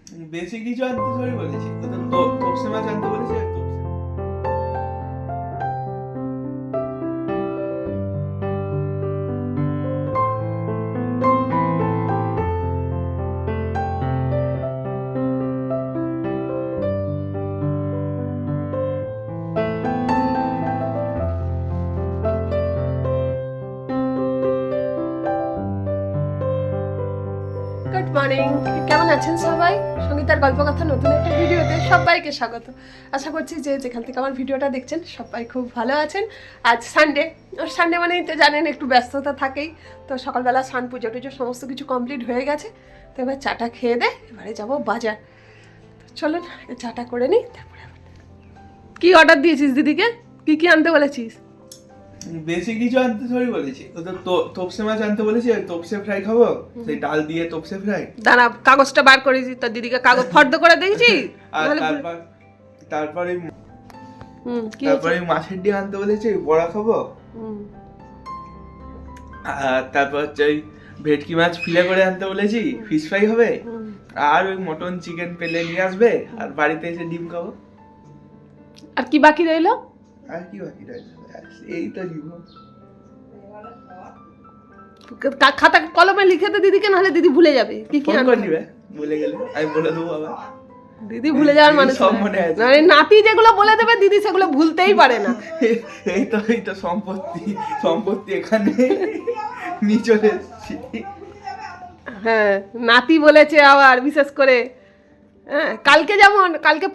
বেশি কিছু আনতে সরি বলেছি, তো তপসে মাছ আনতে বলেছি আর তপসে। গুড মর্নিং, কেমন আছেন সবাই? সঙ্গীতার গল্পকথা নতুন একটা ভিডিওতে সবাইকে স্বাগত। আশা করছি যে যেখান থেকে আমার ভিডিওটা দেখছেন সবাই খুব ভালো আছেন। আজ সানডে, সানডে মানেই তো জানেন একটু ব্যস্ততা থাকেই। তো সকালবেলা স্নান পুজো টুজো সমস্ত কিছু কমপ্লিট হয়ে গেছে। তো এবার চাটা খেয়ে দে, এবারে যাবো বাজার। তো চলুন চাটা করে নিই, তারপরে কি অর্ডার দিয়েছিস দিদিকে? কি কি আনতে বলেছিস? বেশি কিছু আনতে সরি বলেছি, তো তপসে মাছ আনতে বলেছি আর তপসে ফ্রাই খাবো, সেই ডাল দিয়ে তপসে ফ্রাই। দাঁড়া, কাগজটা বার করেছি, তোর দিদিকে কাগজ ফর্দ করে দিয়েছি। আর তারপরে কি তারপরে মাছের ডিম আনতে বলেছি, বড়া খাবো। আর তারপর হচ্ছে ওই ভেটকি মাছ ফিলে করে আনতে বলেছি, ফিশ ফ্রাই হবে। আর ওই মটন চিকেন পেলে নিয়ে আসবে, আর বাড়িতে এসে ডিম খাবো। আর কি বাকি রইলো? আর কি বাকি রয়েছে? এই তো জীবন। খাতা কলমে লিখে দে দিদিকে, নাহলে দিদি ভুলে যাবে। কি কি ফোন আনতে করে নিবে, ভুলে গেলে আমি বলে দেবো আবার। দিদি ভুলে যাওয়ার মানুষ সব মনে আছে। না, নাতি যেগুলো বলে দেবে দিদি সেগুলো ভুলতেই পারে না। এই তো সম্পত্তি এখানে নিয়ে চলে এসেছি। হ্যাঁ, নাতি বলেছে আবার বিশেষ করে। হ্যাঁ, কালকে যেমন কালকে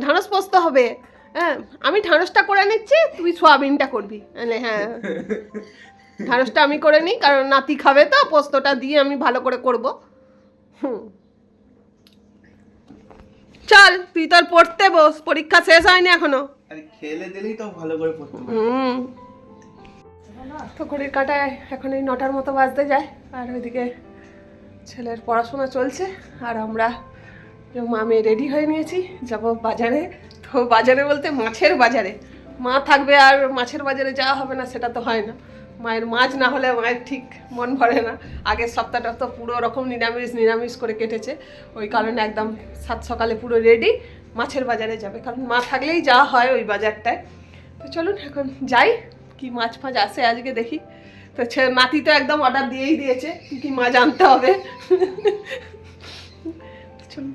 ঢাঁড়স পোস্ত হবে। হ্যাঁ, আমি ঢাঁড়সটা করে নিচ্ছি, তুই সোয়াবিনটা করবি। হ্যাঁ, ঢাঁড়সটা আমি করে নিই, কারণ নাতি খাবে তো, পোস্তটা দিয়ে আমি ভালো করে করব। চল তুই তোর পড়তে বস, পরীক্ষা শেষ হয়নি এখনো। আরে খেলে দিলেই তো ভালো করে পড়তে পারবো। তো ঘড়ির কাঁটায় এখন এই 9টার মতো বাজতে যায়, আর ওইদিকে ছেলের পড়াশোনা চলছে, আর আমরা মামে রেডি হয়ে নিয়েছি, যাব বাজারে। তো বাজারে বলতে মাছের বাজারে। মা থাকবে আর মাছের বাজারে যাওয়া হবে না, সেটা তো হয় না। মায়ের মাছ না হলে মায়ের ঠিক মন ভরে না। আগের সপ্তাহটা তো পুরো রকম নিরামিষ করে কেটেছে, ওই কারণে একদম সাত সকালে পুরো রেডি, মাছের বাজারে যাবে, কারণ মা থাকলেই যাওয়া হয় ওই বাজারটায়। তো চলুন এখন যাই, কি মাছ ফাছ আসে আজকে দেখি। তো নাতি তো একদম অর্ডার দিয়েই দিয়েছে কি কি মাছ আনতে হবে। চলুন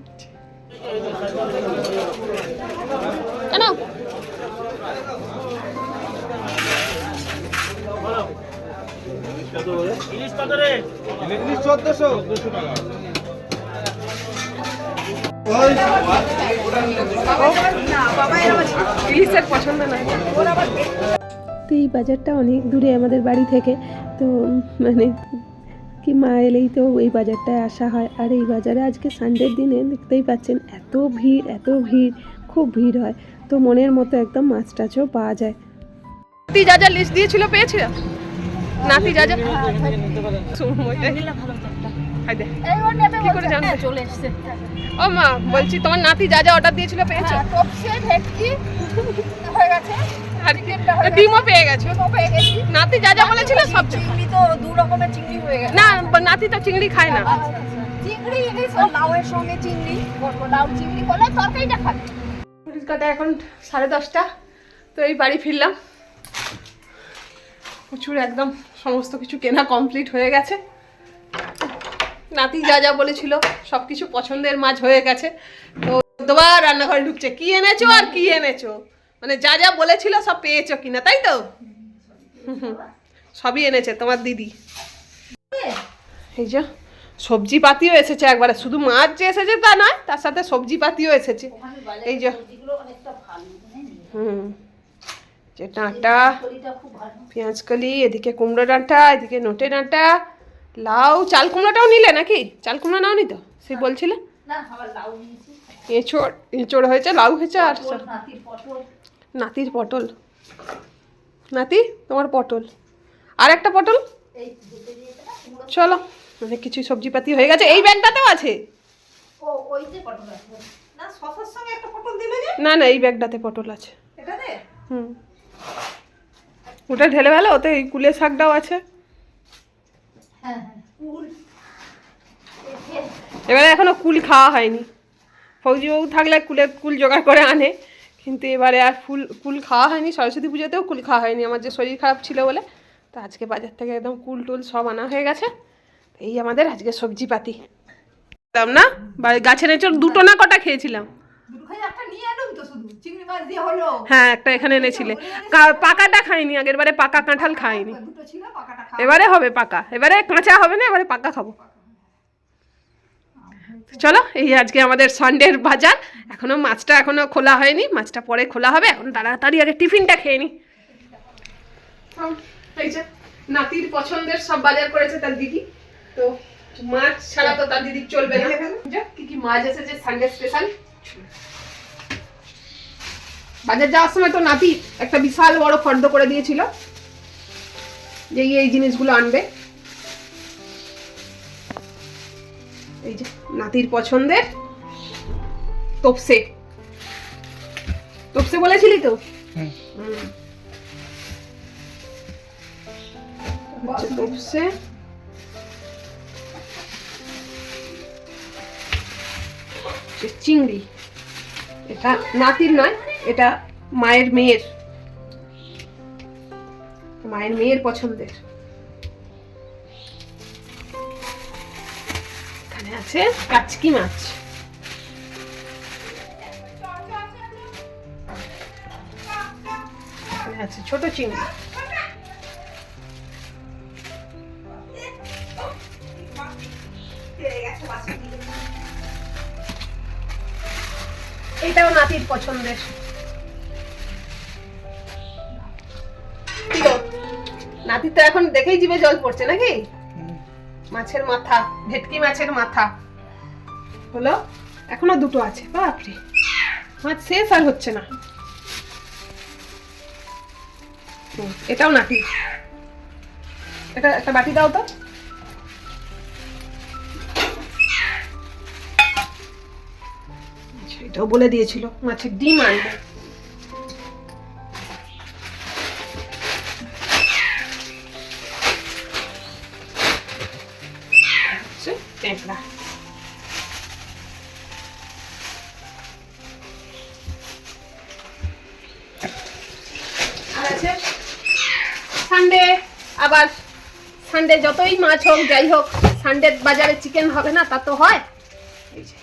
কেন ইলিশ কত রে? ইলিশ 1400 টাকা। ইলিশের পছন্দ না। তো এই বাজারটা অনেক দূরে আমাদের বাড়ি থেকে, তো মানে কি মা এলেই তো এই বাজারটায় আসা হয়। আর এই বাজারে আজকে সানডের দিনে দেখতেই পাচ্ছেন এত ভিড়, খুব ভিড় হয়। তো মনের মতো একদম মাছ টাছও পাওয়া যায়। নাতি যা যা লিস্ট দিয়েছিল পেয়েছিল? নাতি যা যা কি করে জানবে? চলে এসছে। ও মা, বলছি তোমার নাতি যা যা অর্ডার দিয়েছিল পেয়েছো? তপসে ভেটকি হয়ে গেছে, আর ডিমও পেয়ে গেছো? পেয়ে গেছি। নাতি যা যা বলেছিল সব। চিংড়ি তো দু রকমের চিংড়ি হয়ে গেছে। না, নাতি তো চিংড়ি খায় না। চিংড়ি ইলিশ আর লাউয়ের সঙ্গে চিংড়ি করবো, লাউ চিংড়ি করলে তরকারিটা খাবে। ঘড়ির কাঁটা এখন 10:30। তো এই বাড়ি ফিরলাম, প্রচুর একদম সমস্ত কিছু কেনা কমপ্লিট হয়ে গেছে। নাতি যা যা বলেছিল সব কিছু পছন্দের মাছ হয়ে গেছে। তো দুবার রান্নাঘরে ঢুকছে, কি এনেছো আর কি এনেছো, মানে যা যা বলেছিল সব পেয়েছো কিনা, তাই তো? সবই এনেছে তোমার দিদি। এই যে সবজি পাতিও এসেছে একবারে, শুধু মাছ যে এসেছে তা নয়, তার সাথে সবজি পাতিও এসেছে। এই যে যে ডাঁটা, পেঁয়াজকলি, এদিকে কুমড়ো ডাঁটা, এদিকে নোটে ডাঁটা, লাউ, চাল কুমড়োটাও নিলে নাকি? চাল কুমড়ো নাও নি তো, সে বলছিলে। এঁচড় হয়েছে, লাউ হয়েছে, আর নাতির পটল, নাতি তোমার পটল, আর একটা পটল। চলো, অনেক কিছু সবজিপাতি হয়ে গেছে। এই ব্যাগটাতেও আছে। না না, এই ব্যাগটাতে পটল আছে। ওটা ঢেলে ফেলো, ওতে এই কুলের শাকটাও আছে। এবারে এখনো কুল খাওয়া হয়নি। ফৌজিবাবু থাকলে কুল জোগাড় করে আনে, কিন্তু এবারে আর কুল খাওয়া হয়নি। সরস্বতী পুজোতেও কুল খাওয়া হয়নি আমার, যে শরীর খারাপ ছিল বলে। তো আজকে বাজার থেকে একদম কুল টুল সব আনা হয়ে গেছে। এই আমাদের আজকে সবজি পাতি না, গাছের এঁচড় দুটো না কটা খেয়েছিলাম। হ্যাঁ, একটা এখানে এনেছিলে। পাকাটা খাইনি, আগের বারে পাকা কাঁঠাল খাইনি। এবারে হবে পাকা, এবারে কাঁচা হবে না, এবারে পাকা খাবো। চলো, এই আজকে আমাদের সানডের বাজার। এখনো মাছটা এখনো খোলা হয়নি, মাছটা পরে খোলা হবে। এখন তাড়াতাড়ি আগে টিফিনটা খেয়ে নি। এই যে নাতির পছন্দের সব বাজার করেছে তার দিদি। তো মাছ ছাড়া তো তার দিদি চলবে না। কি কি মাছ এসেছে সানডে স্পেশাল। বাজার যাওয়ার সময় তো নাতি একটা বিশাল বড় ফর্দ করে দিয়েছিল যে এই জিনিসগুলো আনবে। এই যে নাতির পছন্দের তোপসে বলেছিলি তো। তোপসে, চিংড়ি। এটা নাতির নয়, এটা মায়ের মেয়ের পছন্দের। এখানে আছে কাচকি মাছ। এখানে আছে ছোট চিংড়ি। এটাও নাতির পছন্দের। নাতির তো এখন দেখেই জিভে জল পড়ছে নাকি। মাছের মাথা, ভেটকি মাছের মাথা হলো, এখনো দুটো আছে। বাপরে, মাছ শেষ আর হচ্ছে না। এটাও নাতি। এটা একটা বাটি দাও তো। এটাও বলে দিয়েছিল মাছের ডিম আনবে। ট্যাংরা। আর আছে সানডে। আবার সানডে যতই মাছ হোক যাই হোক, সানডে বাজারে চিকেন হবে না তা তো হয়। এই যে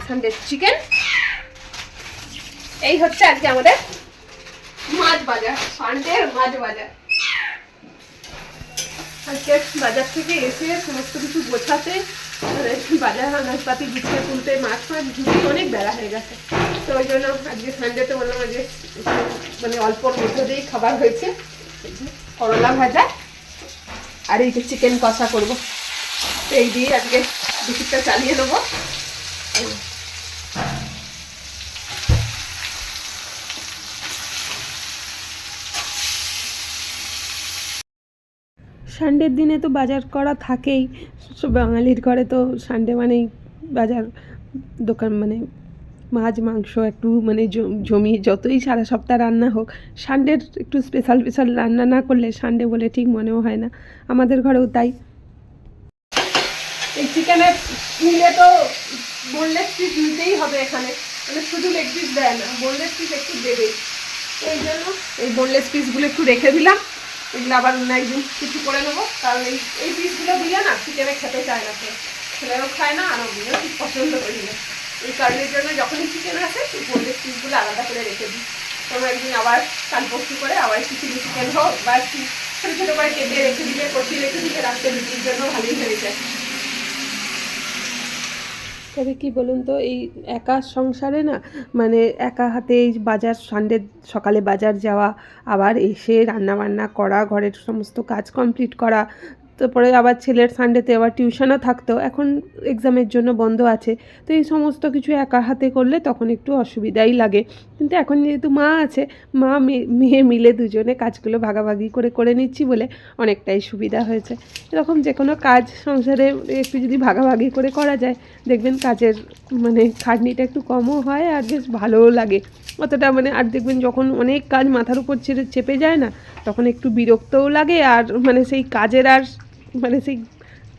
সানডে চিকেন। এই হচ্ছে আজকে আমাদের মাছ বাজার, সানডে মাছ বাজার। আজকে বাজার থেকে এসে সমস্ত কিছু গোছাতে, বাজার আনাজপাতি গুছিয়ে তুলতে মাছ ধুতে অনেক বেলা হয়ে গেছে। তো ওই জন্য আজকে সানডেতে বললাম যে মানে অল্পর মধ্যে দিয়েই খাবার হয়েছে। করলা ভাজা আর এই যে চিকেন কষা করবো। তো এই দিয়ে আজকে দুপুরটা চালিয়ে নেবো। সানডের দিনে তো বাজার করা থাকেই, বাঙালির ঘরে তো সানডে মানেই বাজার দোকান, মানে মাছ মাংস একটু মানে জমিয়ে যতই সারা সপ্তাহ রান্না হোক, সানডের একটু স্পেশাল রান্না না করলে সানডে বলে ঠিক মনেও হয় না। আমাদের ঘরেও তাই। এই চিকেনের নিলে তো বোনলেস পিস নিতেই হবে এখানে, মানে শুধু লেগ পিস দেয় না, বোনলেস পিস একটু দেবেই। এই জন্য এই বোনলেস পিসগুলো একটু রেখে দিলাম। এগুলো আবার অন্য একদিন কিছু করে নেবো, কারণ এই পিসগুলো দিলে না চিকেনে খেতে চায় না, ছেলেরও খায় না আর আমিও ঠিক পছন্দ করি না। এই কারণের জন্য যখনই চিকেন আসে এই বোনলেস পিসগুলো আলাদা করে রেখে দিই। কোনো একদিন আবার কাল পরশু করে আবার একটু চিলি চিকেন হোক বা একটু ছোটো ছোটো করে কেটে রেখে দিলে, কষিয়ে রেখে দিলে রাখতে রুটির জন্য ভালোই হয়ে যায়। তবে কি বলুন তো, এই একা সংসারে না, মানে একা হাতে এই বাজার, সানডে সকালে বাজার যাওয়া, আবার এসে রান্নাবান্না করা, ঘরের সমস্ত কাজ কমপ্লিট করা, তারপরে আবার ছেলের সানডেতে আবার টিউশনও থাকতো, এখন এক্সামের জন্য বন্ধ আছে। তো এই সমস্ত কিছু একা হাতে করলে তখন একটু অসুবিধাই লাগে। কিন্তু এখন যেহেতু মা আছে, মা মেয়ে মিলে দুজনে কাজগুলো ভাগাভাগি করে নিচ্ছি বলে অনেকটাই সুবিধা হয়েছে। এরকম যে কোনো কাজ সংসারে একটু যদি ভাগাভাগি করে করা যায়, দেখবেন কাজের মানে খাটনিটা একটু কমও হয় আর বেশ ভালোও লাগে অতটা, মানে আর দেখবেন যখন অনেক কাজ মাথার উপর চেপে যায় না, তখন একটু বিরক্তও লাগে আর মানে সেই কাজের আর মানে সেই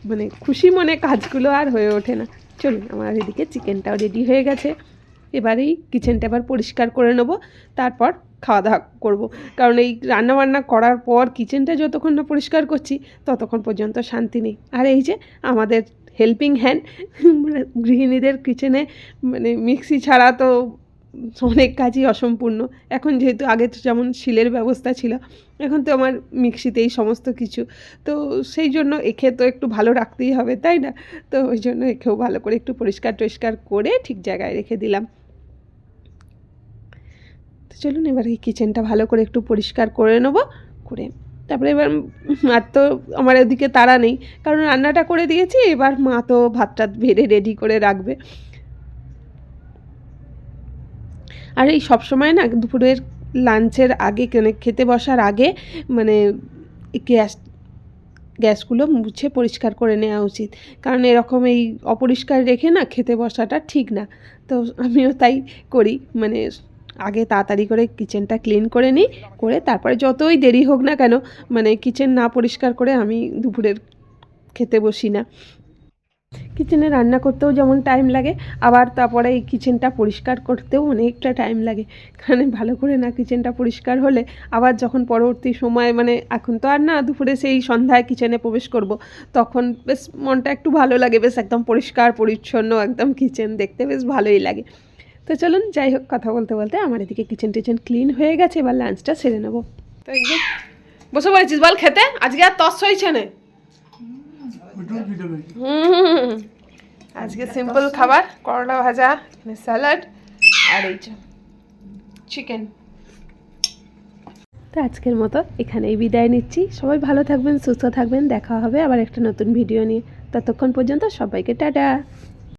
মানে খুশি মনে কাজগুলো আর হয়ে ওঠে না। চলুন, আমার এদিকে চিকেনটাও রেডি হয়ে গেছে। এবারেই কিচেনটা এবার পরিষ্কার করে নেব, তারপর খাওয়া দাওয়া করবো। কারণ এই রান্নাবান্না করার পর কিচেনটা যতক্ষণ না পরিষ্কার করছি ততক্ষণ পর্যন্ত শান্তি নেই। আর এই যে আমাদের হেল্পিং হ্যান্ড, গৃহিণীদের কিচেনে মানে মিক্সি ছাড়া তো অনেক কাজই অসম্পূর্ণ। এখন যেহেতু আগে তো যেমন শিলের ব্যবস্থা ছিল, এখন তো আমার মিক্সিতেই সমস্ত কিছু, তো সেই জন্য একে তো একটু ভালো রাখতেই হবে, তাই না? তো ওই জন্য একেও ভালো করে একটু পরিষ্কার টরিষ্কার করে ঠিক জায়গায় রেখে দিলাম। তো চলুন এবার এই কিচেনটা ভালো করে একটু পরিষ্কার করে নেবো, করে তারপরে এবার আর তো আমার ওদিকে তাড়া নেই, কারণ রান্নাটা করে দিয়েছি। এবার মা তো ভাত টাত বেড়ে রেডি করে রাখবে। আর এই সবসময় না দুপুরের লাঞ্চের আগে খেতে বসার আগে মানে গ্যাসগুলো মুছে পরিষ্কার করে নেওয়া উচিত, কারণ এরকম এই অপরিষ্কার রেখে না খেতে বসাটা ঠিক না। তো আমিও তাই করি, মানে আগে তাড়াতাড়ি করে কিচেনটা ক্লিন করে নিই, করে তারপরে যতই দেরি হোক না কেন মানে কিচেন না পরিষ্কার করে আমি দুপুরের খেতে বসি না। কিচেনে রান্না করতেও যেমন টাইম লাগে, আবার তারপরে এই কিচেনটা পরিষ্কার করতেও অনেকটা টাইম লাগে। কারণ ভালো করে না কিচেনটা পরিষ্কার হলে আবার যখন পরবর্তী সময় মানে এখন তো আর না দুপুরে সেই সন্ধ্যায় কিচেনে প্রবেশ করব, তখন বেশ মনটা একটু ভালো লাগে, বেশ একদম পরিষ্কার পরিচ্ছন্ন একদম কিচেন দেখতে বেশ ভালোই লাগে। তো চলুন, যাই হোক, কথা বলতে বলতে আমার এদিকে কিচেন টিচেন ক্লিন হয়ে গেছে, এবার লাঞ্চটা সেরে নেবো। তো একদম বসে পড়েছিস বল খেতে, আজকে আর তস হয়েছে না। আজকে সিম্পল খাবার, করলা ভাজা, স্যালাড আর এই চিকেন। তো আজকের মতো এখানেই বিদায় নিচ্ছি। সবাই ভালো থাকবেন, সুস্থ থাকবেন, দেখা হবে আবার একটা নতুন ভিডিও নিয়ে। ততক্ষণ পর্যন্ত সবাইকে টাটা।